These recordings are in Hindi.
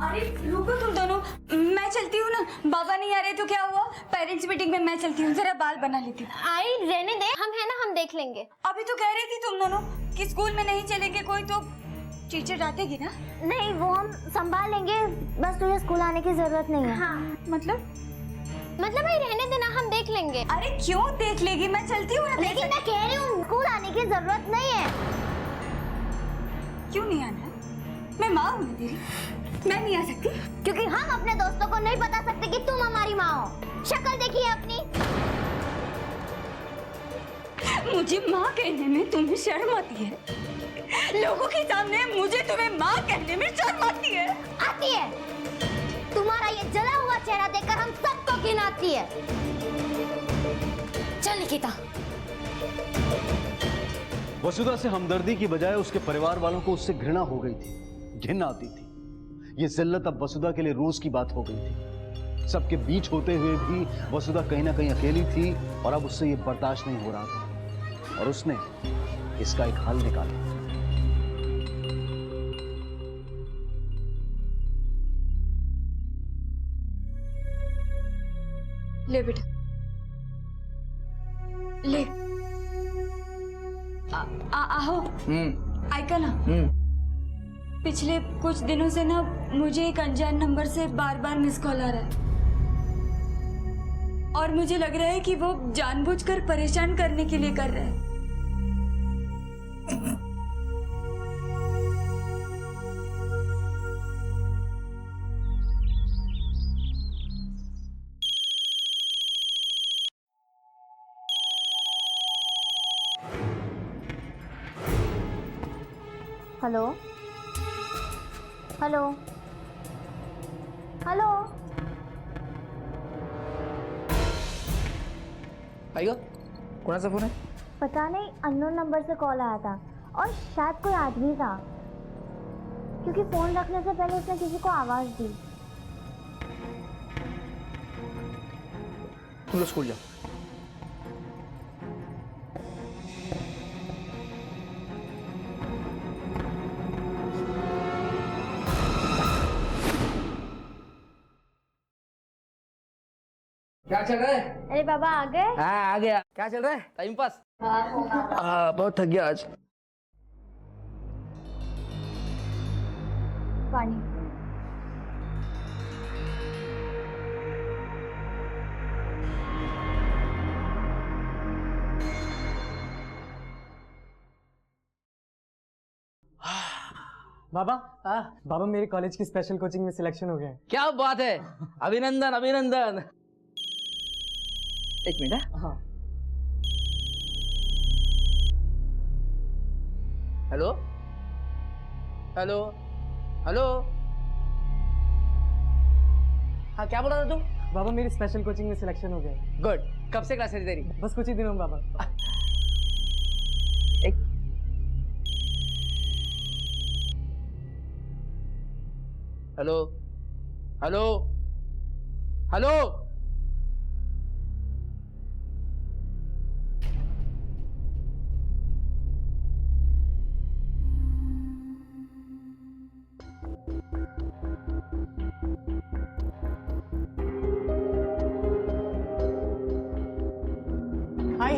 अरे रुको तुम दोनों, मैं चलती हूँ ना। बाबा नहीं आ रहे तो क्या हुआ, पेरेंट्स मीटिंग में मैं चलती हूँ, जरा बाल बना लेती हूँ। आई रहने दे, हम है ना, हम देख लेंगे। अभी तो कह रही थी तुम दोनों कि स्कूल में नहीं चलेंगे कोई तो टीचर डांटेगी ना। नहीं, वो हम संभाल लेंगे, बस तुझे स्कूल आने की जरूरत नहीं है। हाँ मतलब भाई रहने देना, हम देख लेंगे। अरे क्यों देख लेगी, मैं चलती हूँ। लेकिन मैं कह रही हूँ स्कूल आने की जरूरत नहीं है। क्यों नहीं आना है? मैं माँ हूँ तेरी, मैं नहीं आ सकती? क्योंकि हम अपने दोस्तों को नहीं बता सकते कि तुम हमारी माँ हो। शक्ल देखिए अपनी। मुझे माँ कहने में तुम्हें शर्म आती है? लोगों के सामने मुझे तुम्हें माँ कहने में शर्म आती है? आती है। तुम्हारा ये जला हुआ चेहरा देखकर हम सबको घिन आती है। चल निकिता। वसुधा से हमदर्दी की बजाय उसके परिवार वालों को उससे घृणा हो गई थी, घिन आती थी। ये जिल्लत अब वसुधा के लिए रोज की बात हो गई थी। सबके बीच होते हुए भी वसुधा कहीं ना कहीं अकेली थी और अब उससे ये बर्दाश्त नहीं हो रहा था और उसने इसका एक हल निकाला। ले बेटा ले। आओ। ऐका ना, पिछले कुछ दिनों से ना मुझे एक अनजान नंबर से बार बार मिस कॉल आ रहा है और मुझे लग रहा है कि वो जानबूझकर परेशान करने के लिए कर रहा है। Hello hello hello. आएगा कोणाचा फोन है? पता नहीं, अननोन नंबर से कॉल आया था और शायद कोई आदमी था, क्योंकि फोन रखने से पहले उसने किसी को आवाज दी। तुम लोग स्कूल जाओ। क्या चल रहा है? अरे बाबा आ गए? हाँ आ गया। क्या चल रहा है? Time pass? बहुत थक गया आज। पानी। बाबा बाबा मेरे कॉलेज की स्पेशल कोचिंग में सिलेक्शन हो गया है। क्या बात है, अभिनंदन अभिनंदन। एक मिनट। हाँ। Hello hello hello. हाँ क्या बोल रहा था तुम? बाबा मेरी स्पेशल कोचिंग में सिलेक्शन हो गया है। गुड। कब से क्लास है तेरी? बस कुछ ही दिनों में बाबा। एक हेलो हेलो हेलो। आई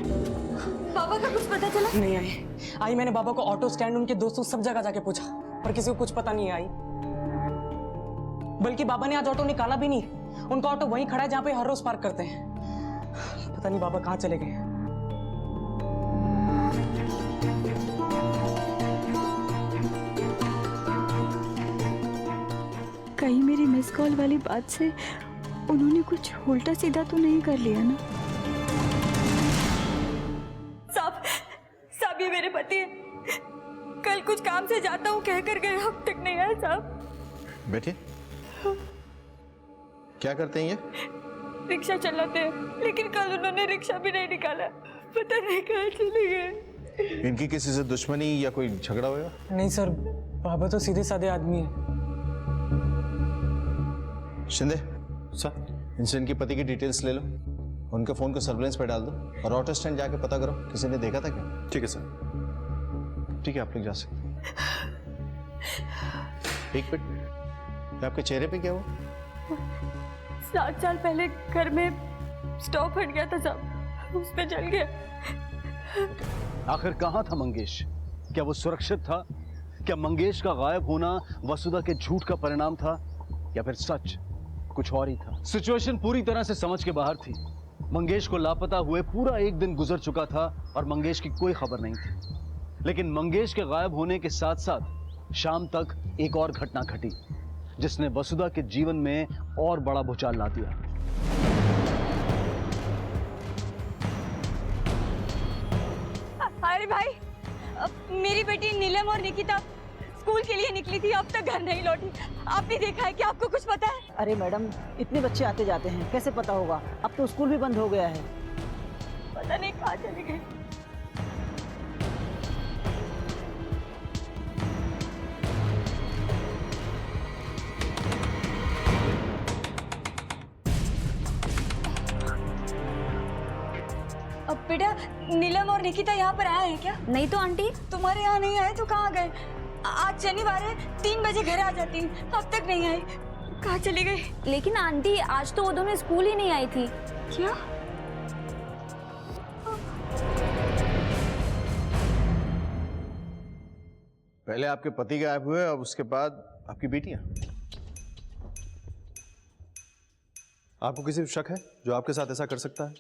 बाबा का कुछ पता चला? नहीं आई मैंने बाबा को ऑटो स्टैंड, उनके दोस्तों, सब जगह जाके पूछा पर किसी को कुछ पता नहीं आई। बल्कि बाबा ने आज ऑटो निकाला भी नहीं, उनका ऑटो वहीं खड़ा है जहाँ पे हर रोज पार्क करते हैं। पता नहीं बाबा कहाँ चले गए। कहीं मेरी मिस कॉल वाली बात से उन्होंने कुछ उल्टा सीधा तो नहीं कर लिया ना? साहब ये मेरे पति है। कल कुछ काम से जाता हूँ कह कर गए, अब तक नहीं आया साहब। बैठिए। क्या करते हैं ये? रिक्शा चलाते हैं, लेकिन कल उन्होंने रिक्शा भी नहीं निकाला, पता नहीं कहाँ चले गए। इनकी किसी से दुश्मनी या कोई झगड़ा हुआ? नहीं सर, बाबा तो सीधे साधे आदमी है। शिंदे सर, इनसे इनकी पति की डिटेल्स ले लो, उनके फोन को सर्विलेंस पे डाल दो और ऑटो स्टैंड जाके पता करो किसी ने देखा था क्या। ठीक है सर। ठीक है, आप लोग जा सकते। एक मिनट, तो आपके चेहरे पे क्या हुआ? 7 साल पहले घर में स्टोव फट गया था साहब, उस पे जल गया। आखिर कहाँ था मंगेश? क्या वो सुरक्षित था? क्या मंगेश का गायब होना वसुधा के झूठ का परिणाम था, या फिर सच कुछ और ही था? सिचुएशन पूरी तरह से समझ के बाहर थी। मंगेश को लापता हुए पूरा एक दिन गुजर चुका था और मंगेश की कोई खबर नहीं थी। लेकिन मंगेश के गायब होने के साथ साथ शाम तक एक और घटना घटी जिसने वसुधा के जीवन में और बड़ा भूचाल ला दिया। अरे भाई, मेरी बेटी नीलम और निकिता स्कूल के लिए निकली थी, अब तक घर नहीं लौटी। आपने देखा है? क्या आपको कुछ पता है? अरे मैडम, इतने बच्चे आते जाते हैं, कैसे पता होगा? अब तो स्कूल भी बंद हो गया है। पता नहीं कहाँ चले गए। अब बेटा, नीलम और निकिता यहाँ पर आए हैं क्या? नहीं तो आंटी। तुम्हारे यहाँ नहीं आए तो कहाँ गए? आज शनिवार है, 3 बजे घर आ जाती, अब तक नहीं आई। कहाँ चली गई? लेकिन आंटी, आज तो वो दोनों स्कूल ही नहीं आई थी। क्या? पहले आपके पति गायब हुए और उसके बाद आपकी बेटियां। आपको किसी पे शक है जो आपके साथ ऐसा कर सकता है?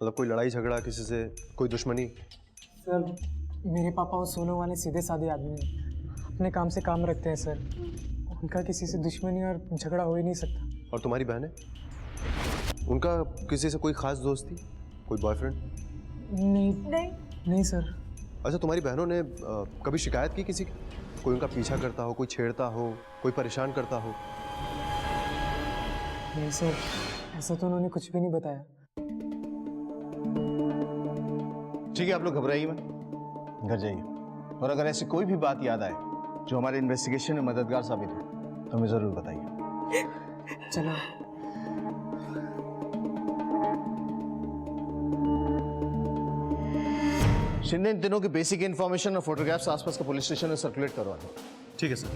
मतलब कोई लड़ाई झगड़ा किसी से, कोई दुश्मनी? सर, मेरे पापा वो सोनू वाले सीधे साधे आदमी हैं, अपने काम से काम रखते हैं सर। उनका किसी से दुश्मनी और झगड़ा हो ही नहीं सकता। और तुम्हारी बहनें, उनका किसी से कोई खास दोस्ती, कोई बॉयफ्रेंड? नहीं सर। अच्छा, तुम्हारी बहनों ने कभी शिकायत की किसी की? कोई उनका पीछा करता हो, कोई छेड़ता हो, कोई परेशान करता हो? नहीं सर, ऐसा तो उन्होंने कुछ भी नहीं बताया। ठीक है, आप लोग घबराइए मत, घर जाइए। और अगर ऐसी कोई भी बात याद आए जो हमारे इन्वेस्टिगेशन में मददगार साबित हो तो हमें जरूर बताइए। चलो। शिंदे, इन दिनों की बेसिक इन्फॉर्मेशन और फोटोग्राफ्स आसपास के पुलिस स्टेशन में सर्कुलेट करवा दो। ठीक है सर।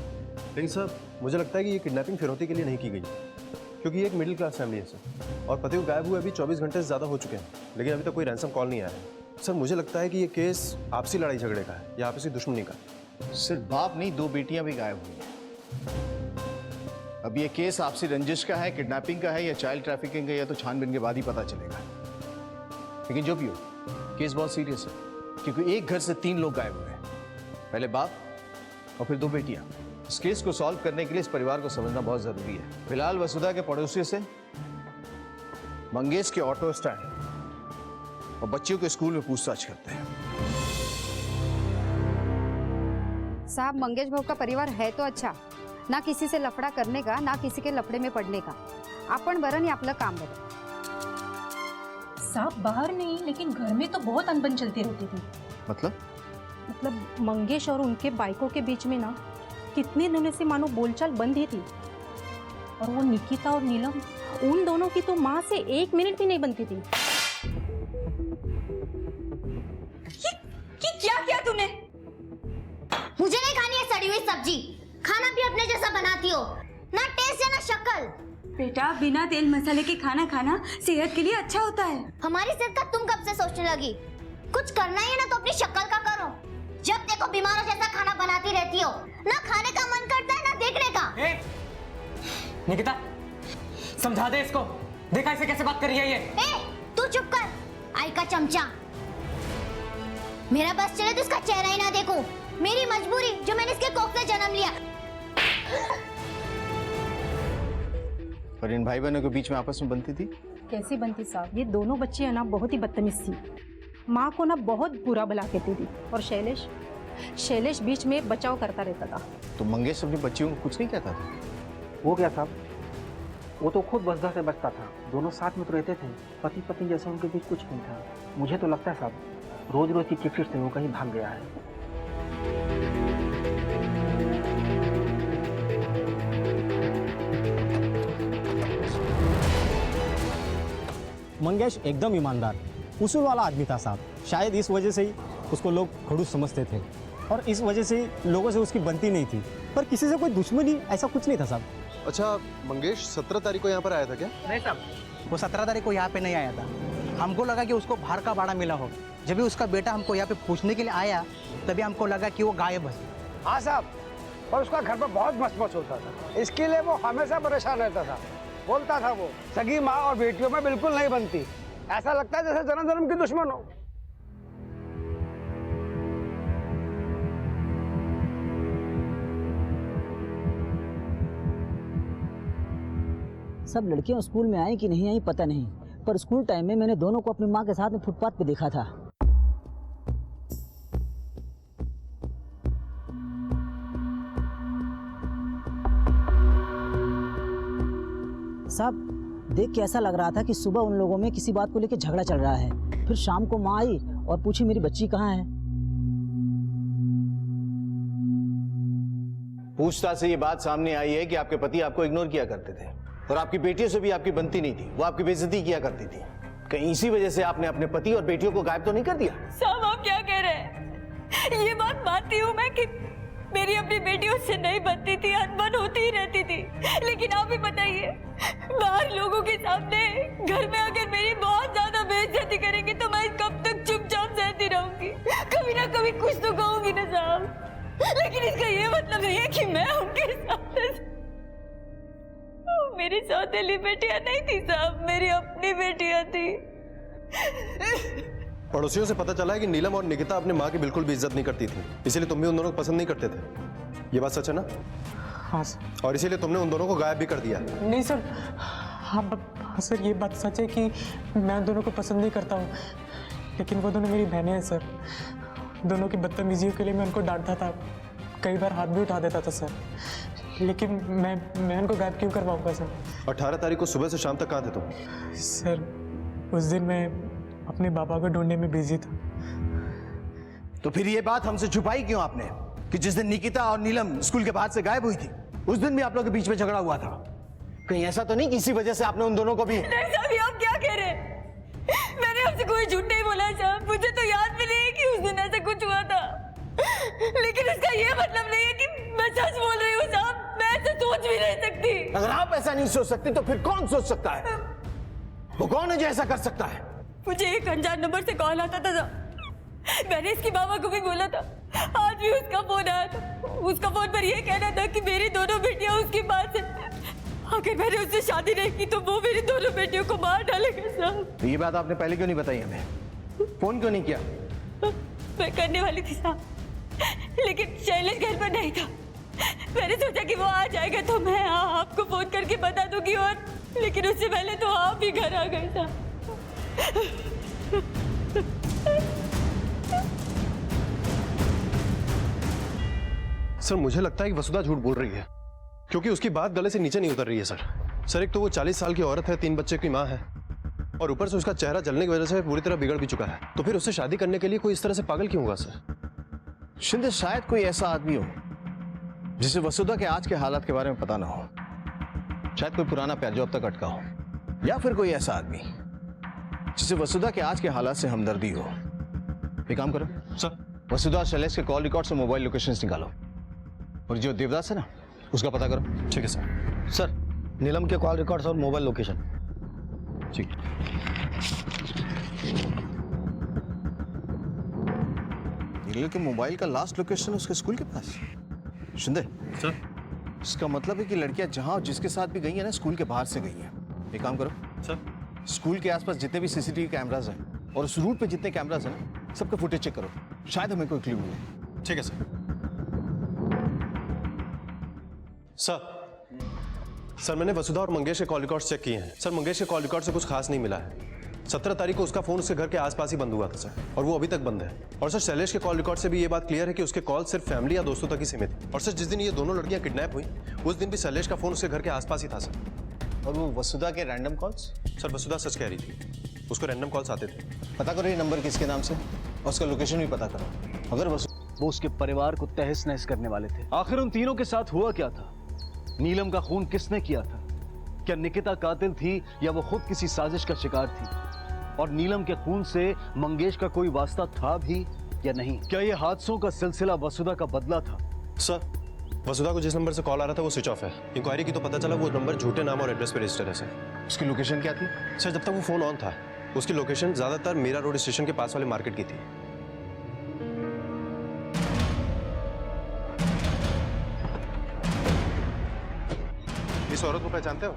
लेकिन सर, मुझे लगता है कि ये किडनैपिंग फिरौती के लिए नहीं की गई, क्योंकि ये एक मिडिल क्लास फैमिली है सर, और पति को गायब हुए अभी 24 घंटे से ज़्यादा हो चुके हैं, लेकिन अभी तक कोई रैंसम कॉल नहीं आया है। सर, मुझे लगता है कि ये केस आपसी लड़ाई झगड़े का है या आपसी दुश्मनी का। सिर्फ बाप नहीं, 2 बेटियां भी गायब हुई हैं। अब ये केस आपसी रंजिश का है, किडनैपिंग का है या चाइल्ड ट्रैफिकिंग का, या तो छानबीन के बाद ही पता चलेगा। लेकिन जो भी हो, केस बहुत सीरियस है, क्योंकि एक घर से 3 लोग गायब हुए हैं, पहले बाप और फिर 2 बेटियां। इस केस को सॉल्व करने के लिए इस परिवार को समझना बहुत जरूरी है। फिलहाल वसुधा के पड़ोसी से मंगेश के ऑटो स्टैंड और बच्चियों के स्कूल में पूछताछ करते हैं। साहब, मंगेश भाऊ का परिवार है तो अच्छा, ना किसी से लफड़ा करने का, ना किसी के लफड़े में पड़ने का। आपण बरं आणि आपलं काम बरं। साहब, बाहर नहीं लेकिन घर में तो बहुत अनबन चलती रहती थी। मतलब मंगेश और उनके बाइकों के बीच में ना कितने दिनों से मानो बोलचाल बंद ही थी। और वो निकिता और नीलम, उन दोनों की तो माँ से 1 मिनट भी नहीं बनती थी। ये क्या किया तूने? मुझे नहीं खानी है सड़ी हुई सब्जी। खाना भी अपने जैसा बनाती हो, ना टेस्ट है ना शक्ल। बेटा, बिना तेल मसाले के खाना खाना सेहत के लिए अच्छा होता है। हमारी सेहत का तुम कब से सोचने लगी? कुछ करना ही है ना तो अपनी शक्ल का करो। जब देखो बीमारों जैसा खाना बनाती रहती हो, ना खाने का मन करता है ना देखने का। निकिता, समझा दे इसको, देखा इसे कैसे बात कर रही है ये। तू चुप कर, आई का चमचा। मेरा बस चले तो इसका चेहरा ही ना देखूं। मेरी मजबूरी जो मैंने इसके कोख से जन्म लिया। और इन भाई बहनों के बीच में आपस में बनती थी? कैसी बनती साहब, ये दोनों बच्ची है ना बहुत ही बदतमीज थी। माँ को ना बहुत बुरा भला कहती थी। और शैलेश बीच में बचाव करता रहता था। तो मंगेश अपनी बच्चियों को कुछ नहीं कहता था? वो क्या साहब, वो तो खुद वसुधा से बचता था। दोनों साथ में तो रहते थे, पति पत्नी जैसे उनके बीच कुछ नहीं था। मुझे तो लगता है साहब, रोज रोज की चिटचिट से वो कहीं भाग गया है। मंगेश एकदम ईमानदार, उसूल वाला आदमी था साहब। शायद इस वजह से ही उसको लोग खड़ूस समझते थे और इस वजह से लोगों से उसकी बनती नहीं थी। पर किसी से कोई दुश्मनी ऐसा कुछ नहीं था साहब। अच्छा मंगेश 17 तारीख को यहाँ पर आया था क्या? नहीं साहब, वो 17 तारीख को यहाँ पे नहीं आया था। हमको लगा कि उसको बाहर का भाड़ा मिला होगा। जब भी उसका बेटा हमको यहाँ पे पूछने के लिए आया तभी हमको लगा कि वो गायब है। हाँ साहब, और उसका घर पर बहुत मचमच होता था, इसके लिए वो हमेशा परेशान रहता था। बोलता था वो सगी माँ और बेटियों में बिल्कुल नहीं बनती, ऐसा लगता है जैसे जन्म जन्म की दुश्मन हो। सब लड़कियां स्कूल में आई कि नहीं आई पता नहीं, पर स्कूल टाइम में मैंने दोनों को अपनी माँ के साथ में फुटपाथ पे देखा था। साहब देख के ऐसा लग रहा था कि सुबह उन लोगों में किसी बात को लेकर झगड़ा चल रहा है। फिर शाम को माँ आई और पूछी मेरी बच्ची कहाँ है। पूछताछ से ये बात सामने आई है कि आपके पति आपको इग्नोर किया करते थे और आपकी बेटियों से भी आपकी बनती नहीं थी, वो आपकी बेइज्जती किया करती थी। कहीं इसी वजह से आपने अपने पति और बेटियों को गायब तो नहीं कर दिया? साहब आप क्या कह रहे हैं? ये बात मानती हूँ मैं कि मेरी अपनी बेटियों से नहीं बनती थी, अनबन होती ही रहती थी, लेकिन आप ही बताइए, बाहर लोगों के सामने घर में अगर मेरी बहुत ज्यादा बेइज्जती करेंगे तो मैं कब तक चुपचाप सहती रहूंगी? कभी ना कभी कुछ तो कहूंगी ना साहब, लेकिन इसका ये मतलब नहीं है कि मैं उनके सामने। मेरी सौतेली बेटियां नहीं थी साहब, मेरी अपनी बेटियां थी। पड़ोसियों से पता चला है कि नीलम और निकिता अपने माँ की बिल्कुल भी इज्जत नहीं करती थी, इसीलिए तुम भी उन दोनों को पसंद नहीं करते थे। ये बात सच है ना? हाँ सर। और इसीलिए तुमने उन दोनों को गायब भी कर दिया? नहीं सर, हाँ सर, ये बात सच है कि मैं उन दोनों को पसंद नहीं करता हूँ, लेकिन वो दोनों मेरी बहनें हैं सर। दोनों की बदतमीजियों के लिए मैं उनको डांटता था, कई बार हाथ भी उठा देता था सर, लेकिन मैं उनको गायब क्यों करवाऊंगा सर? 18 तारीख को सुबह से शाम तक कहाँ थे तुम? सर उस दिन मैं अपने पापा को ढूंढने में बिजी था। तो फिर ये बात हमसे छुपाई क्यों आपने कि जिस दिन निकिता और नीलम स्कूल के बाहर से गायब हुई थी उस दिन भी आप लोगों के बीच में झगड़ा हुआ था? कहीं ऐसा तो नहीं कि इसी वजह से आपने उन दोनों को भी? नहीं साहब, ये आप क्या कह रहे हैं? मैंने आपसे कोई झूठ नहीं बोला साहब, मुझे तो याद भी नहीं है कि उस दिन ऐसा कुछ हुआ था, लेकिन इसका ये मतलब नहीं है कि मैं सच बोल रही हूँ साहब। मैं ऐसा सोच भी नहीं सकती। अगर आप ऐसा नहीं सोच सकती तो फिर कौन सोच सकता है? वो कौन है जो ऐसा कर सकता है? मुझे एक अनजान नंबर से कॉल आता था, मैंने इसकी मामा को भी बोला था, आज भी उसका फोन आया था। उसका फोन पर यह कहना था कि मेरी दोनों बेटियां उसकी माँ से, अगर मैंने उससे शादी नहीं की तो वो मेरी दोनों बेटियों को मार डालेगा साहब। ये बात आपने पहले क्यों नहीं बताई हमें? फोन क्यों नहीं किया? मैं करने वाली थी साहब, लेकिन शैलेश घर पर नहीं था। मैंने सोचा कि वो आ जाएगा तो मैं आपको फोन करके बता दूंगी, और लेकिन उससे पहले तो आप ही घर आ गए था। सर मुझे लगता है कि वसुधा झूठ बोल रही है, क्योंकि उसकी बात गले से नीचे नहीं उतर रही है सर। एक तो वो 40 साल की औरत है, 3 बच्चे की माँ है, और ऊपर से उसका चेहरा जलने की वजह से पूरी तरह बिगड़ भी चुका है। तो फिर उससे शादी करने के लिए कोई इस तरह से पागल क्यों होगा सर? शिंदे, शायद कोई ऐसा आदमी हो जिसे वसुधा के आज के हालात के बारे में पता ना हो। शायद कोई पुराना प्यार जो अब तक अटका हो, या फिर कोई ऐसा आदमी जिसे वसुधा के आज के हालात से हमदर्दी हो। एक काम करो सर, वसुधा और शैलेश के कॉल रिकॉर्ड से मोबाइल लोकेशंस निकालो, और जो देवदास है ना उसका पता करो। ठीक है सर। सर नीलम के कॉल रिकॉर्ड्स और मोबाइल लोकेशन। ठीक। नीलम के मोबाइल का लास्ट लोकेशन उसके स्कूल के पास। शिंदे सर, इसका मतलब है कि लड़कियां जहां और जिसके साथ भी गई है ना, स्कूल के बाहर से गई हैं। एक काम करो सर, स्कूल के आसपास जितने भी सीसीटीवी कैमरास हैं और उस रूट पे जितने कैमरास हैं ना, सबका फुटेज चेक करो, शायद हमें कोई क्लू मिले। ठीक है सर। सर मैंने वसुधा और मंगेश के कॉल रिकॉर्ड्स चेक किए हैं। सर मंगेश के कॉल रिकॉर्ड से कुछ खास नहीं मिला है। 17 तारीख को उसका फोन उसके घर के आसपास ही बंद हुआ था सर, और वो अभी तक बंद है। और सर शैलेश के कॉल रिकॉर्ड से भी ये बात क्लियर है कि उसके कॉल सिर्फ फैमिली या दोस्तों तक ही सीमित है। और सर जिस दिन ये दोनों लड़कियां किडनैप हुई उस दिन भी शैलेश का फोन उसके घर के आसपास ही था सर। और वो वसुधा के रैंडम कॉल्स? सर वसुधा सच कह रही थी, उसको रैंडम कॉल्स आते थे। पता करो ये नंबर किसके नाम से, और उसका लोकेशन भी पता करो। अगर वो उसके परिवार को तहस नहस करने वाले थे। आखिर उन तीनों के साथ हुआ क्या था? नीलम का खून किसने किया था? क्या निकिता कातिल थी या वो खुद किसी साजिश का शिकार थी? और नीलम के खून से मंगेश का कोई वास्ता था भी या नहीं? क्या ये हादसों का सिलसिला वसुधा का बदला था? सर वसुधा को जिस नंबर से कॉल आ रहा था वो स्विच ऑफ है। इंक्वायरी की तो पता चला वो नंबर झूठे नाम और एड्रेस पे रजिस्टर है सर। उसकी लोकेशन क्या थी? सर जब तक वो फोन ऑन था उसकी लोकेशन ज्यादातर मीरा रोड स्टेशन के पास वाले मार्केट की थी। इस औरत को पहचानते हो?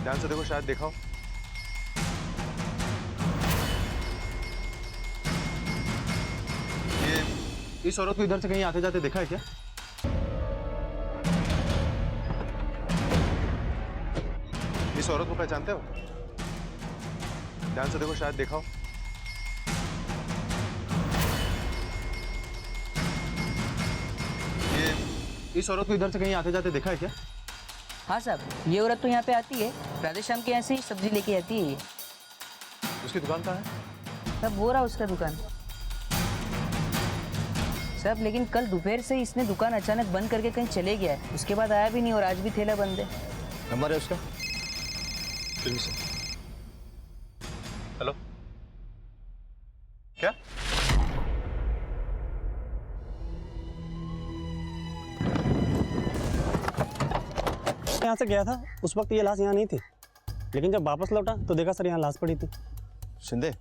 ध्यान से देखो, शायद देखा हो। ये इस औरत को इधर से कहीं आते जाते देखा है क्या? इस औरत को पहचानते हो? ध्यान से देखो, शायद देखा हो। ये इस औरत को इधर से कहीं आते जाते देखा है क्या? हाँ साहब, ये औरत तो यहाँ पे आती है, राधे श्याम के यहाँ से ही सब्जी लेके आती है ये। उसकी दुकान कहाँ है? सब हो रहा उसका दुकान सब, लेकिन कल दोपहर से इसने दुकान अचानक बंद करके कहीं चले गया है, उसके बाद आया भी नहीं और आज भी ठेला बंद है। नंबर है उसका? हेलो, क्या? यहाँ से गया था उस वक्त ये लाश यहाँ नहीं थी, लेकिन जब वापस लौटा तो देखा सर यहाँ लाश पड़ी थी। शिंदे,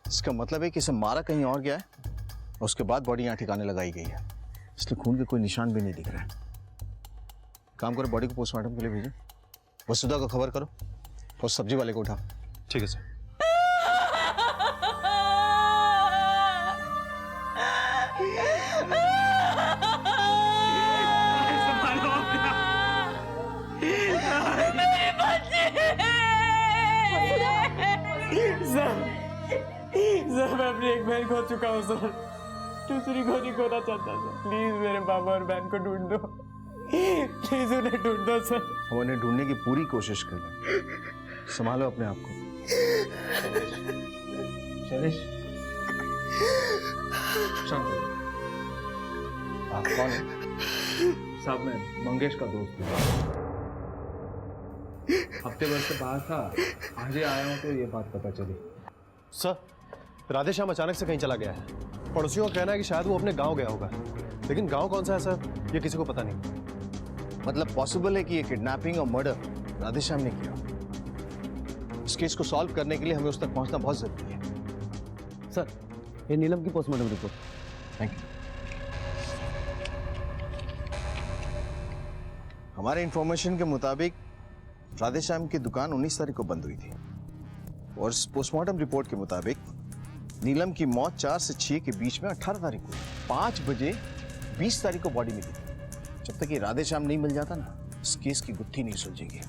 इसका मतलब है कि इसे मारा कहीं और गया है, उसके बाद बॉडी यहाँ ठिकाने लगाई गई है, इसलिए खून के कोई निशान भी नहीं दिख रहा है। काम करो, बॉडी को पोस्टमार्टम के लिए भेजो, वसुधा को खबर करो और सब्जी वाले को उठाओ। ठीक है सर। सर मैं अपनी एक बहन खो चुका हूँ सर, दूसरी को नहीं खोना चाहता सर। प्लीज मेरे बाबा और बहन को ढूंढ दो, प्लीज उन्हें ढूंढ दो सर। हम उन्हें ढूंढने की पूरी कोशिश कर रहे हैं, संभालो अपने आप को। शैलेश, शांत हो। आप कौन है? साहब मैं मंगेश का दोस्त हूँ, हफ्ते भर से बाहर था, आज ही आया हूँ तो ये बात पता चली। सर, राधे श्याम अचानक से कहीं चला गया है। पड़ोसियों का कहना है कि शायद वो अपने गांव गया होगा, लेकिन गांव कौन सा है सर, ये किसी को पता नहीं। मतलब पॉसिबल है कि ये किडनैपिंग और मर्डर राधे श्याम ने किया। इस केस को सॉल्व करने के लिए हमें उस तक पहुंचना बहुत जरूरी है। सर ये नीलम की पोस्टमार्टम रिपोर्ट। Thank you. हमारे इंफॉर्मेशन के मुताबिक राधे श्याम की दुकान 19 तारीख को बंद हुई थी और पोस्टमार्टम रिपोर्ट के मुताबिक नीलम की मौत 4 से 6 के बीच में 18 तारीख को, 5 बजे 20 तारीख को बॉडी मिली थी। जब तक ये राधे श्याम नहीं मिल जाता ना, इस केस की गुत्थी नहीं सुलझेगी।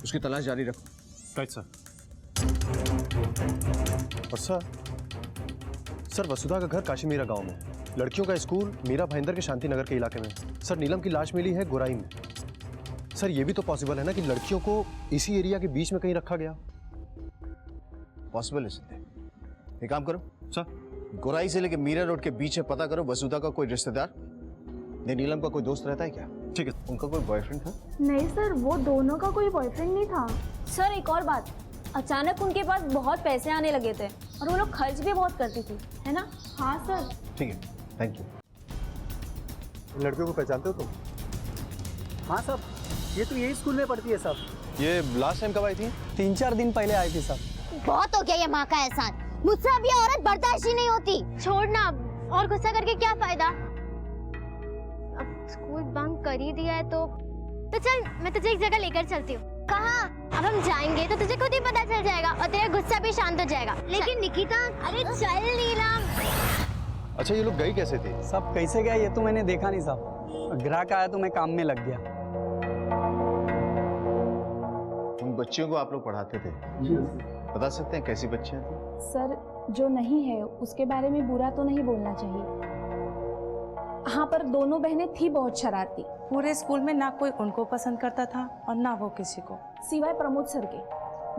उसकी तलाश जारी रखो। Right sir. और सर वसुधा का घर काशीमीरा गांव में, लड़कियों का स्कूल मीरा भाईंदर के शांति नगर के इलाके में। सर नीलम की लाश मिली है गोराई में। सर ये भी तो पॉसिबल है ना कि लड़कियों को इसी एरिया के बीच में कहीं रखा गया। पॉसिबल है सिद्धे। एक काम करो सर, गोराई से लेके मीरा रोड के बीच में पता करो वसुधा का कोई रिश्तेदार या नीलम का कोई दोस्त रहता है क्या? ठीक है। उनका कोई बॉयफ्रेंड था? नहीं सर, वो दोनों का कोई बॉयफ्रेंड नहीं था। सर एक और बात, अचानक उनके पास बहुत पैसे आने लगे थे और वो लोग खर्च भी बहुत करती थी, है ना? हाँ सर। ठीक है, थैंक यू। लड़कियों को पहचानते हो तुम? हाँ साहब, ये तो यही स्कूल में पढ़ती है साहब। ये लास्ट टाइम कब आई थी? 3-4 दिन पहले आई थी साहब। बहुत हो गया ये माँ का एहसान, मुझसे अब ये औरत बर्दाश्त ही नहीं होती। छोड़ना अब, और गुस्सा करके क्या फायदा? अब स्कूल बंक कर ही दिया है तो चल मैं तुझे एक जगह लेकर चलती हूँ। कहाँ? अब हम जाएंगे तो तुझे खुद ही पता चल जाएगा और तेरा गुस्सा भी शांत हो जाएगा। लेकिन निकिता, अरे चल नीलम। अच्छा ये लोग गई कैसे थे? सब कैसे गया ये तो मैंने देखा नहीं साहब, ग्राहक आया तो मैं काम में लग गया। उन बच्चियों को आप लोग पढ़ाते थे, बता सकते हैं कैसी बच्चियां थी? सर जो नहीं है उसके बारे में बुरा तो नहीं बोलना चाहिए। हाँ पर दोनों बहनें थी बहुत शरारती। पूरे स्कूल में ना कोई उनको पसंद करता था और ना वो किसी को, सिवाय प्रमोद सर के।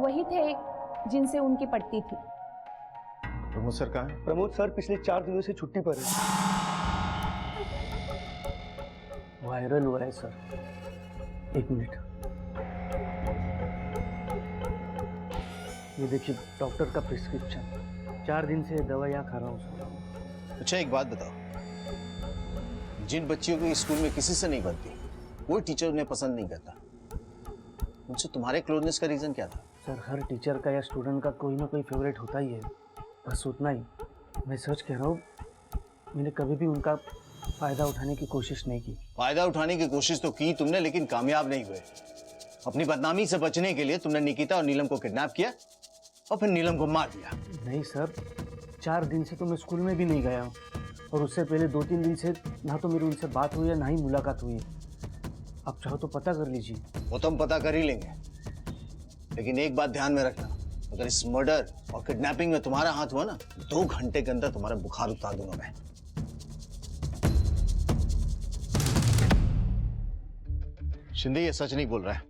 वही थे जिनसे उनकी पटती थी। प्रमोद सर कहाँ है? प्रमोद सर पिछले 4 दिनों से छुट्टी पर है। वायरल हुआ है सर। 1 मिनट, ये देखिए डॉक्टर का प्रिस्क्रिप्शन, 4 दिन से दवाइयाँ खा रहा हूँ सर। अच्छा एक बात बताओ, जिन बच्चियों को स्कूल में किसी से नहीं बनती, कोई टीचर उन्हें पसंद नहीं करता, उनसे तुम्हारे क्लोजनेस का रीजन क्या था? सर, हर टीचर का या स्टूडेंट का कोई ना कोई फेवरेट होता ही है, बस उतना ही। मैं सच कह रहा हूँ, मैंने कभी भी उनका फ़ायदा उठाने की कोशिश नहीं की। फायदा उठाने की कोशिश तो की तुमने, लेकिन कामयाब नहीं हुए। अपनी बदनामी से बचने के लिए तुमने निकिता और नीलम को किडनैप किया और फिर नीलम को मार दिया। नहीं सर, 4 दिन से तो मैं स्कूल में भी नहीं गया हूँ, और उससे पहले 2-3 दिन से ना तो मेरी उनसे बात हुई है ना ही मुलाकात हुई है। आप चाहो तो पता कर लीजिए। वो तो हम पता कर ही लेंगे, लेकिन एक बात ध्यान में रखना, अगर इस मर्डर और किडनैपिंग में तुम्हारा हाथ हुआ ना, 2 घंटे के अंदर तुम्हारा बुखार उतार दूंगा मैं। शिंदे ये सच नहीं बोल रहा है,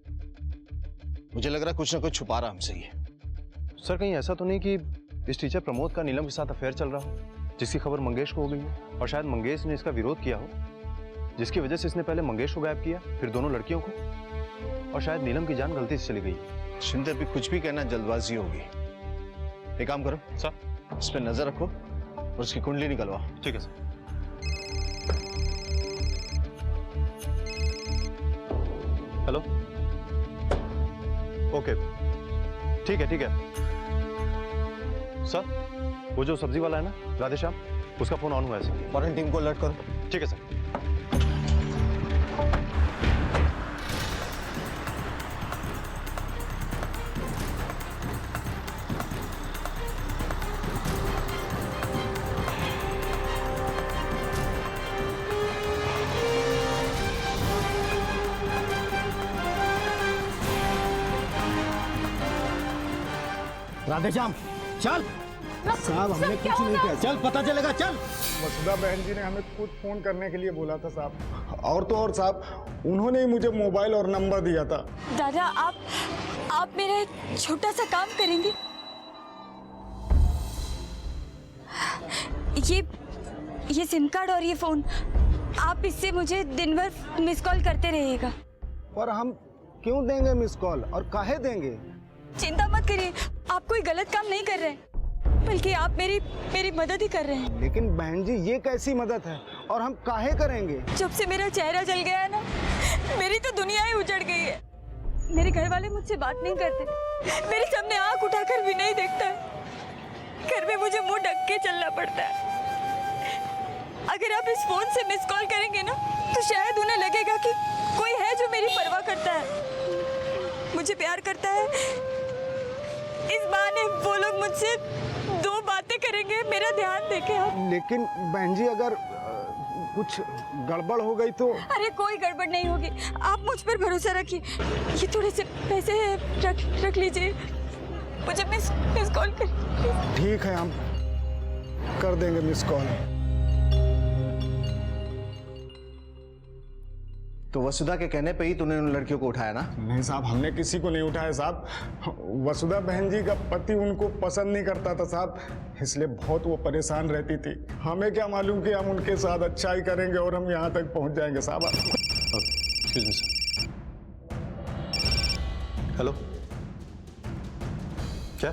मुझे लग रहा है कुछ ना कुछ छुपा रहा हमसे ये। सर कहीं ऐसा तो नहीं कि इस टीचर प्रमोद का नीलम के साथ अफेयर चल रहा हो, जिसकी खबर मंगेश को हो गई हो, और शायद मंगेश ने इसका विरोध किया हो, जिसकी वजह से इसने पहले मंगेश को गायब किया, फिर दोनों लड़कियों को, और शायद नीलम की जान गलती से चली गई। शिंदे अभी कुछ भी कहना जल्दबाजी होगी। एक काम करो सर, इस पे नजर रखो और उसकी कुंडली निकलवाओ। ठीक है सर। हेलो, ओके, ठीक है सर। वो जो सब्जी वाला है ना राधेश्याम, उसका फोन ऑन हुआ है सर। फॉरेन टीम को अलर्ट करो। ठीक है सर। राधेश्याम चल, साहब हमने कुछ नहीं किया, चल पता चलेगा, चल। वसुधा बहन जी ने हमें खुद फोन करने के लिए बोला था साहब, और तो और साहब उन्होंने ही मुझे मोबाइल और नंबर दिया था। दादा, आप मेरा एक छोटा सा काम करेंगे? ये सिम कार्ड और ये फोन, आप इससे मुझे दिन भर मिस कॉल करते रहिएगा। पर हम क्यों देंगे मिस कॉल, और काहे देंगे? चिंता मत करिए, आप कोई गलत काम नहीं कर रहे हैं, बल्कि आप मेरी मदद ही कर रहे हैं। लेकिन बहन जी ये कैसी मदद है, और हम काहे करेंगे? जब से मेरा चेहरा जल गया है ना, मेरी तो दुनिया ही उजड़ गई है। मेरे घर वाले मुझसे बात नहीं करते, मेरे सामने आंख उठाकर भी नहीं देखता है। घर में मुझे मुंह ढक के चलना पड़ता है। अगर आप इस फोन से मिस कॉल करेंगे ना, तो शायद उन्हें लगेगा कि कोई है जो मेरी परवाह करता है, मुझे प्यार करता है। इस बहाने वो लोग मुझसे 2 बातें करेंगे, मेरा ध्यान देंगे आप। लेकिन बहन जी अगर कुछ गड़बड़ हो गई तो? अरे कोई गड़बड़ नहीं होगी, आप मुझ पर भरोसा रखिए। ये थोड़े से पैसे रख लीजिए, मुझे मिस कॉल कर। ठीक है, हम कर देंगे मिस कॉल। तो वसुधा के कहने पे ही तूने उन लड़कियों को उठाया ना? नहीं साहब, हमने किसी को नहीं उठाया साहब। वसुधा बहन जी का पति उनको पसंद नहीं करता था साहब, इसलिए बहुत वो परेशान रहती थी। हमें क्या मालूम कि हम उनके साथ अच्छाई करेंगे और हम यहाँ तक पहुँच जाएंगे साहब। Excuse me sir. हेलो, क्या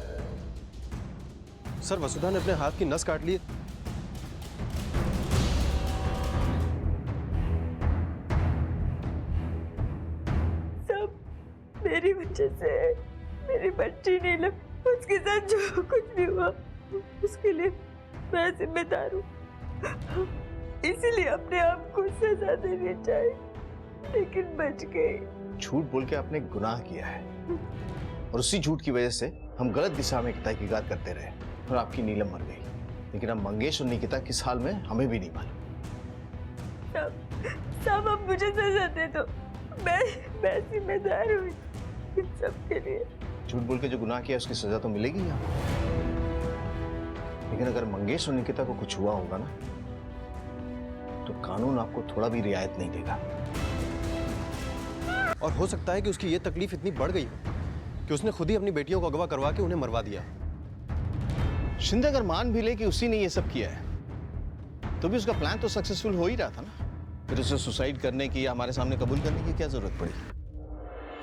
सर वसुधा ने अपने हाथ की नस काट ली? मेरी वजह से मेरी बच्ची नीलम, उसके साथ जो कुछ भी हुआ उसके लिए मैं जिम्मेदार हूँ, इसीलिए अपने आप को सजा देनी चाहिए, लेकिन बच गई। झूठ बोल के आपने गुनाह किया है, और उसी झूठ की वजह से हम गलत दिशा में तहकीकात करते रहे और आपकी नीलम मर गई। लेकिन अब मंगेश और निकिता किस हाल में हमें भी नहीं मालूम। सब अब मुझे सजा दे दो, मैं जिम्मेदार हूँ इन सब के लिए। झूठ बोल के जो गुनाह किया उसकी सजा तो मिलेगी आपको, लेकिन अगर मंगेश और निकिता को कुछ हुआ होगा ना, तो कानून आपको थोड़ा भी रियायत नहीं देगा। और हो सकता है कि उसकी ये तकलीफ इतनी बढ़ गई हो कि उसने खुद ही अपनी बेटियों को अगवा करवा के उन्हें मरवा दिया। शिंदे अगर मान भी ले कि उसी ने ये सब किया है, तो भी उसका प्लान तो सक्सेसफुल हो ही रहा था ना। फिर उसे सुसाइड करने की या हमारे सामने कबूल करने की क्या जरूरत पड़ी?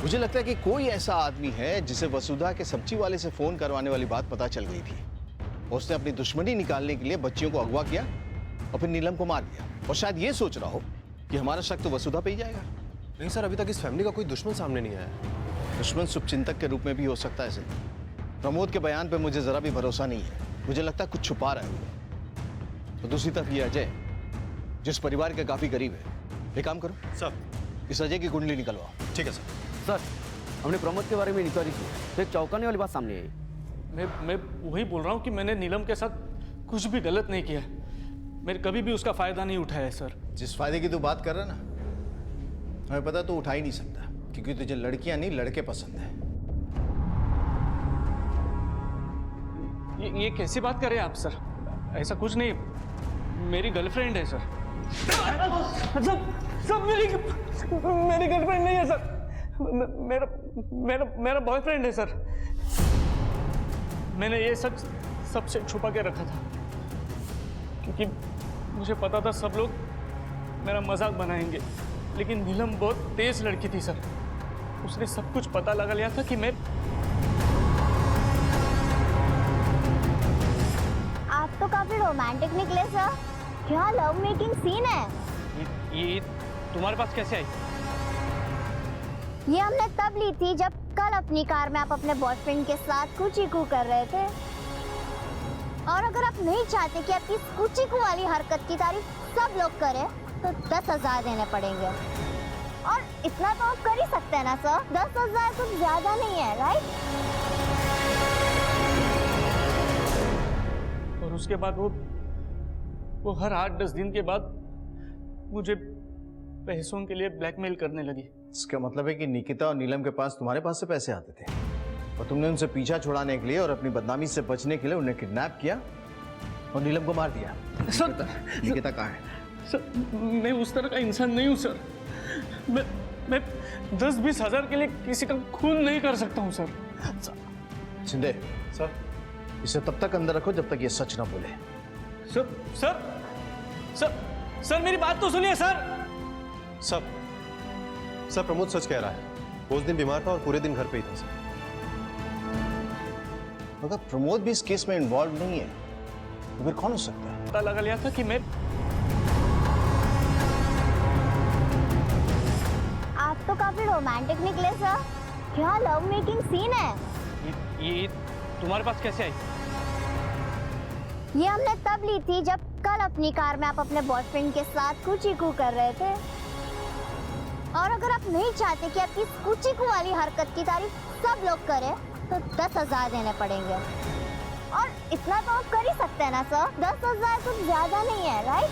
मुझे लगता है कि कोई ऐसा आदमी है जिसे वसुधा के सब्जी वाले से फोन करवाने वाली बात पता चल गई थी, और उसने अपनी दुश्मनी निकालने के लिए बच्चियों को अगवा किया और फिर नीलम को मार दिया, और शायद ये सोच रहा हो कि हमारा शक तो वसुधा पे ही जाएगा। नहीं सर, अभी तक इस फैमिली का कोई दुश्मन सामने नहीं आया। दुश्मन शुभचिंतक के रूप में भी हो सकता है सिंह। प्रमोद के बयान पे मुझे जरा भी भरोसा नहीं है। मुझे लगता है कुछ छुपा रहा है वो। तो दूसरी तरफ ये अजय, जिस परिवार के काफी करीब है, एक काम करो सर, इस अजय की कुंडली निकलवाओ। ठीक है सर। सर, हमने प्रमोद के बारे में इंक्वायरी की तो एक चौंकाने वाली बात सामने आई। मैं वही बोल रहा हूँ कि मैंने नीलम के साथ कुछ भी गलत नहीं किया। मैंने कभी भी उसका फायदा नहीं उठाया है सर। जिस फायदे की तू बात कर रहा है ना, हमें पता तो उठा ही नहीं सकता, क्योंकि तुझे लड़कियां नहीं लड़के पसंद है। ये कैसी बात कर रहे हैं आप सर? ऐसा कुछ नहीं, मेरी गर्लफ्रेंड है सर। सब मेरी गर्लफ्रेंड नहीं है सर। मेरा बॉयफ्रेंड है सर। मैंने ये सच सबसे छुपा के रखा था, क्योंकि मुझे पता था सब लोग मेरा मजाक बनाएंगे। लेकिन नीलम बहुत तेज लड़की थी सर। उसने सब कुछ पता लगा लिया था कि मैं। आप तो काफी रोमांटिक निकले सर। क्या लव मेकिंग सीन है? ये तुम्हारे पास कैसे आई? ये हमने तब ली थी जब कल अपनी कार में आप अपने बॉयफ्रेंड के साथ कुची-कू कर रहे थे। और अगर आप नहीं चाहते कि आपकी कुची-कू वाली हरकत की तारीफ सब लोग करें, तो 10,000 देने पड़ेंगे। और इतना तो आप कर ही सकते हैं ना सर? 10,000 कुछ ज्यादा नहीं है, राइट? और उसके बाद वो हर 8-10 दिन के बाद मुझे पैसों के लिए ब्लैकमेल करने लगी। इसका मतलब है कि निकिता और नीलम के पास तुम्हारे पास से पैसे आते थे, और तुमने उनसे पीछा छुड़ाने के लिए और अपनी बदनामी से बचने के लिए उन्हें किडनैप किया और नीलम को मार दिया। निकिता कहाँ है? सर, मैं उस तरह का इंसान नहीं हूँ सर। मैं 10-20 हज़ार के लिए किसी का खून नहीं कर सकता हूँ सर। शिंदे सर, इसे तब तक अंदर रखो जब तक ये सच ना बोले। सर सर सर सर मेरी बात तो सुनिए सर। सर, प्रमोद सच कह रहा है। वो उस दिन बीमार था और पूरे दिन घर पे ही था सर। मगर प्रमोद भी इस केस में इन्वॉल्व नहीं है, तो फिर कौन हो सकता है? पता लगा लिया था कि मैं। आप तो काफी रोमांटिक निकले सर। क्या लव मेकिंग सीन है? ये तुम्हारे पास कैसे आई? ये हमने तब ली थी जब कल अपनी कार में आप अपने बॉयफ्रेंड के साथ कुची-कू कर रहे थे। और अगर आप नहीं चाहते कि आपकी कुची-कू वाली हरकत की तारीफ सब लोग करें, तो 10,000 देने पड़ेंगे। और इतना तो आप कर ही सकते हैं ना सर? 10,000 कुछ ज्यादा नहीं है, राइट?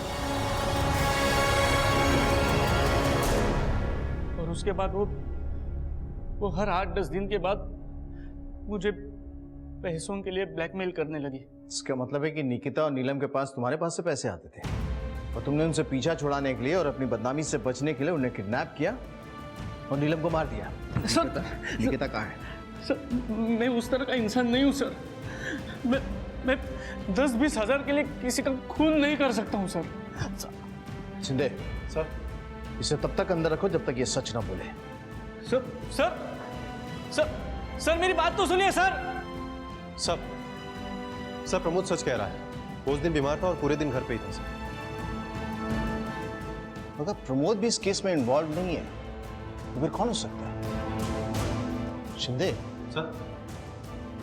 और उसके बाद वो हर 8-10 दिन के बाद मुझे पैसों के लिए ब्लैकमेल करने लगी। इसका मतलब है कि निकिता और नीलम के पास तुम्हारे पास से पैसे आते थे, और तुमने उनसे पीछा छुड़ाने के लिए और अपनी बदनामी से बचने के लिए उन्हें किडनैप किया और नीलम को मार दिया। निकिता कहाँ है? सर, मैं उस तरह का इंसान नहीं हूँ सर। मैं 10-20 हज़ार के लिए किसी का खून नहीं कर सकता हूँ सर। शिंदे सर, इसे तब तक अंदर रखो जब तक ये सच ना बोले। सर सर सर सर मेरी बात तो सुनिए सर। सर, प्रमोद सच कह रहा है। वो उस दिन बीमार था और पूरे दिन घर पे ही था सर। मगर प्रमोद भी इस केस में इन्वॉल्व नहीं है, तो फिर कौन हो सकता है? शिंदे सर,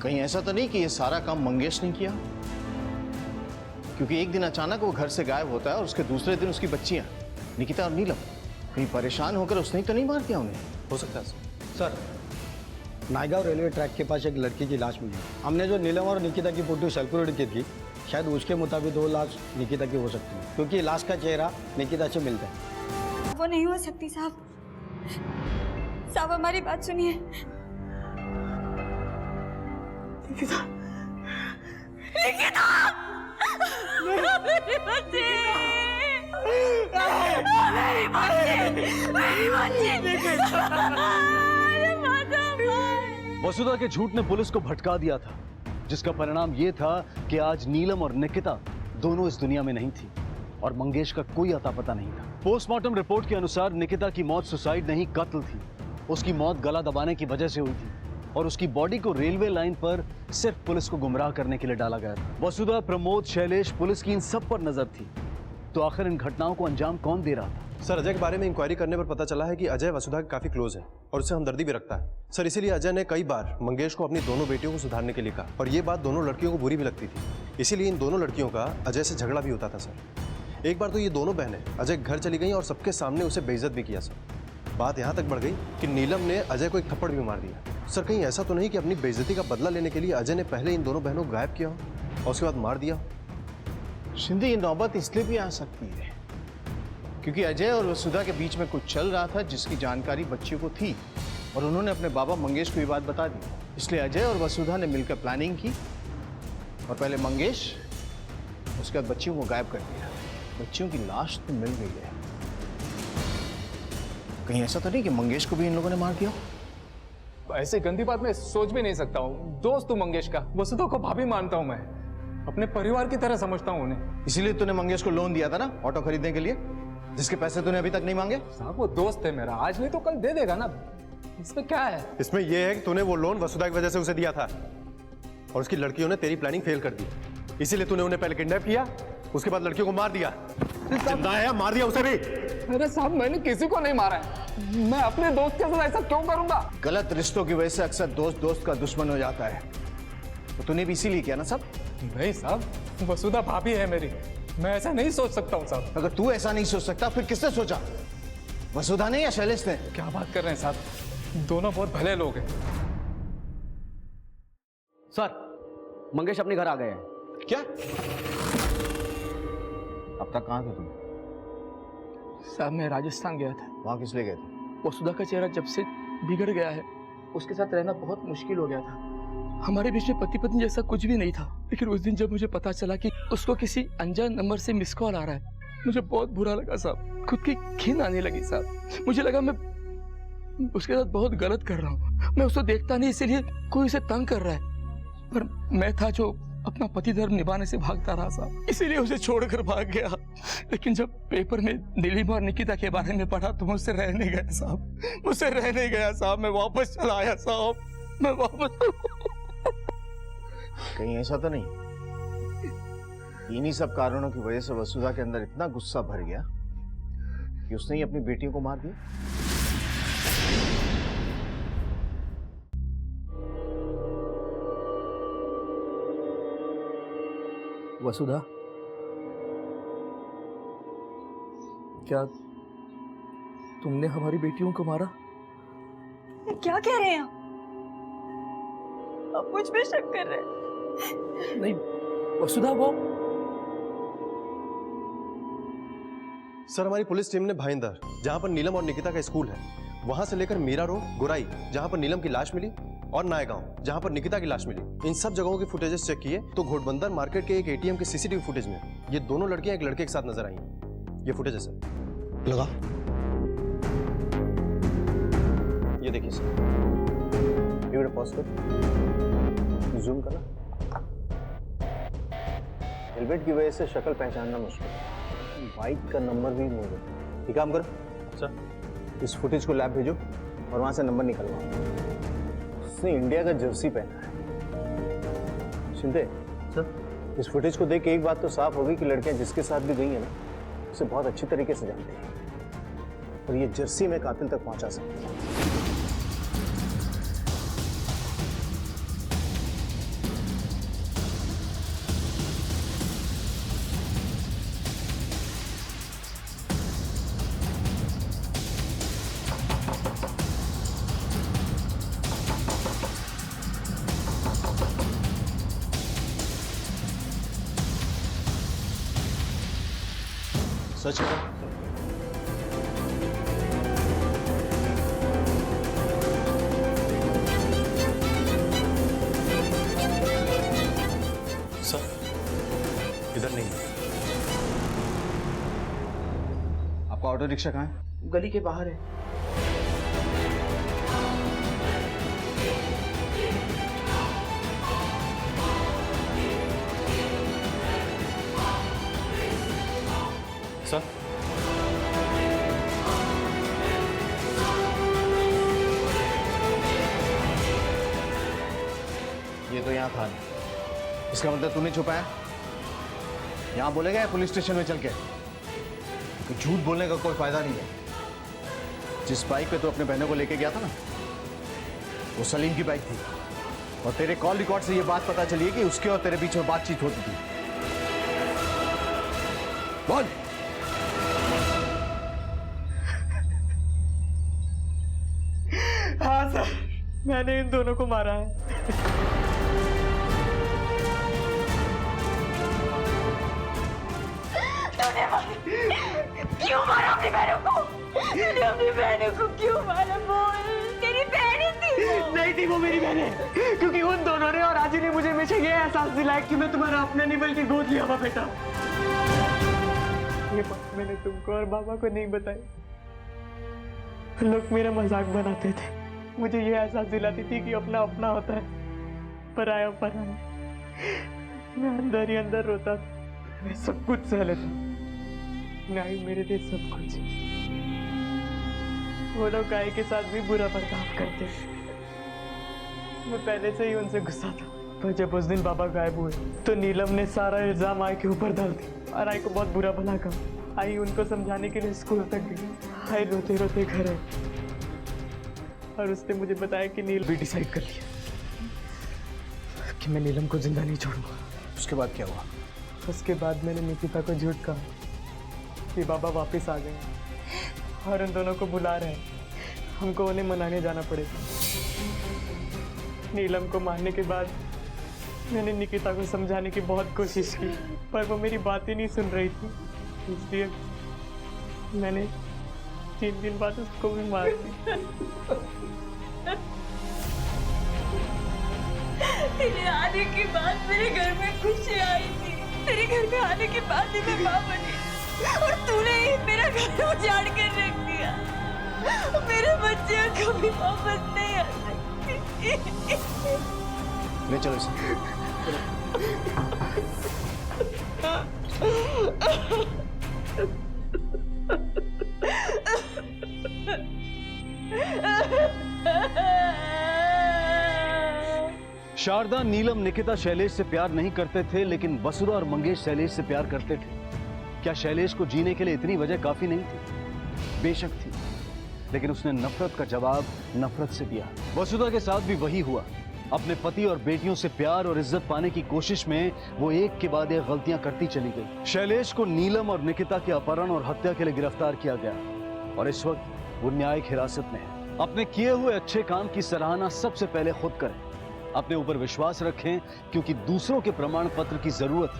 कहीं ऐसा तो नहीं कि ये सारा काम मंगेश ने किया? क्योंकि एक दिन अचानक वो घर से गायब होता है और उसके दूसरे दिन उसकी बच्चियां निकिता और नीलम, कहीं परेशान होकर उसने तो नहीं मार दिया उन्हें? हो सकता है सर, नायगांव रेलवे ट्रैक के पास एक लड़की की लाश मिली। हमने जो नीलम और निकिता की फोटो सर्कुलेट की थी, शायद उसके मुताबिक 2 लाश निकिता की हो सकती है, क्योंकि लाश का चेहरा निकिता से मिलता है। वो नहीं हो सकती साहब। साहब हमारी बात सुनिए। निकिता, निकिता, मेरी बच्ची, मेरी बच्ची, मेरी बच्ची। वसुधा के झूठ ने पुलिस को भटका दिया था, जिसका परिणाम यह था कि आज नीलम और निकिता दोनों इस दुनिया में नहीं थी और मंगेश का कोई अता पता नहीं था। पोस्टमार्टम रिपोर्ट के अनुसार निकिता की मौत सुसाइड नहीं, कत्ल थी। उसकी मौत गला दबाने की वजह से हुई थी और उसकी बॉडी को रेलवे लाइन पर सिर्फ पुलिस को गुमराह करने के लिए डाला गया था। वसुधा, प्रमोद, शैलेश, पुलिस की इन सब पर नजर थी। तो आखिर इन घटनाओं को अंजाम कौन दे रहा था? सर, अजय के बारे में इंक्वायरी करने पर पता चला है कि अजय वसुधा के काफी क्लोज है और उससे हमदर्दी भी रखता है। सर, इसीलिए अजय ने कई बार मंगेश को अपनी दोनों बेटियों को सुधारने के लिए कहा और ये बात दोनों लड़कियों को बुरी भी लगती थी। इसीलिए इन दोनों लड़कियों का अजय से झगड़ा भी होता था सर। एक बार तो ये दोनों बहनें अजय के घर चली गई और सबके सामने उसे बेइज्जत भी किया सर। बात यहाँ तक बढ़ गई कि नीलम ने अजय को एक थप्पड़ भी मार दिया। सर, कहीं ऐसा तो नहीं कि अपनी बेइज्जती का बदला लेने के लिए अजय ने पहले इन दोनों बहनों को गायब किया हो और उसके बाद मार दिया? शिंदे, ये नौबत इसलिए भी आ सकती है क्योंकि अजय और वसुधा के बीच में कुछ चल रहा था जिसकी जानकारी बच्चियों को थी और उन्होंने अपने बाबा मंगेश को ये बात बता दी। इसलिए अजय और वसुधा ने मिलकर प्लानिंग की और पहले मंगेश, उसके बाद बच्चियों को गायब कर दिया। बच्चियों की लाश तो मिल गई है। कहीं ऐसा तो नहीं कि मंगेश को भी इन लोगों ने मार दिया? ऐसे गंदी बात मैं सोच भी नहीं सकता हूँ। दोस्त हूँ मंगेश का, वसुधा को भाभी मानता हूँ मैं, अपने परिवार की तरह समझता हूँ उन्हें। इसीलिए तूने मंगेश को लोन दिया था ना ऑटो खरीदने के लिए, जिसके पैसे तूने अभी तक नहीं मांगे? साहब, वो दोस्त है मेरा, आज नहीं तो कल दे देगा ना। इसमें क्या है? इसमें यह है कि तूने वो लोन वसुधा की वजह से उसे दिया था और उसकी लड़कियों ने तेरी प्लानिंग फेल कर दी। इसीलिए तूने उन्हें पहले किडनैप किया, उसके बाद लड़कियों को मार दिया। जिंदा है, मार दिया उसे भी। अरे साहब, मैंने किसी को नहीं मारा है। मैं अपने दोस्त के साथ ऐसा क्यों करूंगा? गलत रिश्तों की वजह से अक्सर दोस्त दोस्त का दुश्मन हो जाता है। तो तूने भी इसीलिए किया ना सब? नहीं साहब, वसुधा भाभी है मेरी, मैं ऐसा नहीं सोच सकता हूँ साहब। अगर तू ऐसा नहीं सोच सकता फिर किसने सोचा? वसुधा ने या शैलेश ने? क्या बात कर रहे हैं साहब, दोनों बहुत भले लोग हैं। सर, मंगेश अपने घर आ गए हैं। क्या? अब तक कहाँ थे तुम? साहब, मैं राजस्थान गया था। वहाँ किस लिए गए थे? वसुधा का चेहरा जब से बिगड़ गया है, उसके साथ रहना बहुत मुश्किल हो गया था। हमारे बीच में पति पत्नी जैसा कुछ भी नहीं था, लेकिन उस दिन जब मुझे पता चला कि उसको किसी अनजान नंबर से मिस कॉल आ रहा है, मुझे बहुत बुरा लगा साहब। खुद की घिन आने लगी साहब। मुझे लगा मैं उसके साथ बहुत गलत कर रहा हूँ। मैं उसको देखता नहीं, इसीलिए कोई उसे तंग कर रहा है, पर मैं था जो अपना पति धर्म निभाने से भागता रहा साहब, इसीलिए उसे छोड़कर भाग गया। लेकिन जब पेपर में नीलिमा और निकिता के बारे में पढ़ा तो मुझसे रह नहीं गया साहब, मुझसे रह नहीं गया साहब। मैं वापस चला आया साहब, मैं वापस। कहीं ऐसा तो नहीं इन्हीं सब कारणों की वजह से वसुधा के अंदर इतना गुस्सा भर गया कि उसने ही अपनी बेटियों को मार दिया? वसुधा, क्या तुमने हमारी बेटियों को मारा? क्या कह रहे हैं आप मुझ पे शक कर रहे हैं? नहीं वसुधा, वो सर, हमारी पुलिस टीम ने भाईंदर, जहां पर नीलम और निकिता का स्कूल है, वहां से लेकर मीरा रोड, गोराई, जहां पर नीलम की लाश मिली, और नायगांव, जहां पर निकिता की लाश मिली, इन सब जगहों की फुटेजेस चेक किए तो घोड़बंदर मार्केट के एक एटीएम के सीसीटीवी फुटेज में ये दोनों लड़कियां एक लड़के के साथ नजर आई। ये फुटेज है सर। लगा। ये देखिए सर, ये बेटा पॉज कर, जूम करना। हेलमेट की वजह से शक्ल पहचानना मुश्किल है, बाइक का नंबर भी नहीं है। एक काम करो सर, इस फुटेज को लैब भेजो और वहां से नंबर निकलवाओ। उसने इंडिया का जर्सी पहना है। शिंदे सर, इस फुटेज को देख के एक बात तो साफ होगी कि लड़कियां जिसके साथ भी गई हैं ना, उसे बहुत अच्छी तरीके से जानती हैं और ये जर्सी में कातिल तक पहुंचा सकती है। सच है सर, इधर नहीं। आपका ऑटो रिक्शा कहाँ है? गली के बाहर है। सर, ये तो यहाँ था नहीं, इसका मतलब तूने छुपाया? यहाँ बोलेगा या पुलिस स्टेशन में चल के? कि झूठ बोलने का कोई फायदा नहीं है। जिस बाइक पे तू अपने बहनों को लेके गया था ना, वो सलीम की बाइक थी। और तेरे कॉल रिकॉर्ड से ये बात पता चली है कि उसके और तेरे बीच में बातचीत होती थी। बोल। हाँ सर, मैंने इन दोनों को मारा है। क्यों मारा अपनी बहनों को? तूने अपनी बहनों को क्यों मारा? बोल। तेरी बहनें थी वो। नहीं थी वो मेरी बहनें, क्योंकि उन दोनों ने और राजू ने मुझे हमेशा ये एहसास दिलाया कि मैं तुम्हारा अपना नहीं बल्कि गोद लिया हुआ बेटा। ये बात मैंने तुमको और बाबा को नहीं बताई। लोग मेरा मजाक बनाते थे, मुझे ये एहसास दिलाती थी कि अपना अपना होता है, पराया पराया। मैं अंदर ही अंदर रोता था। मैं सब कुछ सह लेता, गाय मेरे लिए सब कुछ। वो लोग गाय के साथ भी बुरा बर्ताव करते। मैं पहले से ही उनसे गुस्सा था, पर जब उस दिन बाबा गायब हुए तो नीलम ने सारा इल्जाम आई के ऊपर डाल दिया और आई को बहुत बुरा भला कहा। आई उनको समझाने के लिए स्कूल तक गई। आई रोते रोते घर आई और उसने मुझे बताया कि नीलम भी डिसाइड कर लिया कि मैं नीलम को जिंदा नहीं छोड़ूंगा। उसके बाद क्या हुआ? उसके बाद मैंने निकिता को झूठ कहा कि बाबा वापस आ गए और उन दोनों को बुला रहे हैं, हमको उन्हें मनाने जाना पड़ेगा। नीलम को मारने के बाद मैंने निकिता को समझाने की बहुत कोशिश की, पर वो मेरी बात ही नहीं सुन रही थी। इसलिए मैंने 3 दिन बाद उसको भी मार दिया। तेरे आने के बाद मेरे घर में खुशी आई थी। तेरे घर में आने के बाद ही मैं माँ बनी, और तूने ही मेरा घर उजाड़ कर रख दिया। मेरे बच्चे कभी वापस नहीं आ सकते। ले चलो इसे। शारदा, नीलम, निकिता शैलेश से प्यार नहीं करते थे, लेकिन वसुधा और मंगेश शैलेश से प्यार करते थे। क्या शैलेश को जीने के लिए इतनी वजह काफी नहीं थी? बेशक थी, लेकिन उसने नफरत का जवाब नफरत से दिया। वसुधा के साथ भी वही हुआ। अपने पति और बेटियों से प्यार और इज्जत पाने की कोशिश में वो एक के बाद एक गलतियां करती चली गई। शैलेश को नीलम और निकिता के अपहरण और हत्या के लिए गिरफ्तार किया गया और इस वक्त वो न्यायिक हिरासत में है। अपने किए हुए अच्छे काम की सराहना सबसे पहले खुद करें, अपने ऊपर विश्वास रखें, क्योंकि दूसरों के प्रमाण पत्र की जरूरत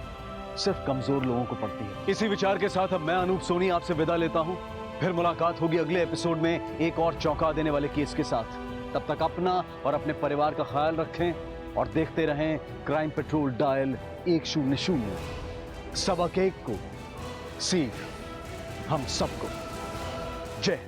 सिर्फ कमजोर लोगों को पड़ती है। इसी विचार के साथ अब मैं अनूप सोनी आपसे विदा लेता हूं। फिर मुलाकात होगी अगले एपिसोड में एक और चौंका देने वाले केस के साथ। तब तक अपना और अपने परिवार का ख्याल रखें और देखते रहें क्राइम पेट्रोल डायल 100। सबक एक को सीख हम सबको। जय हिंद।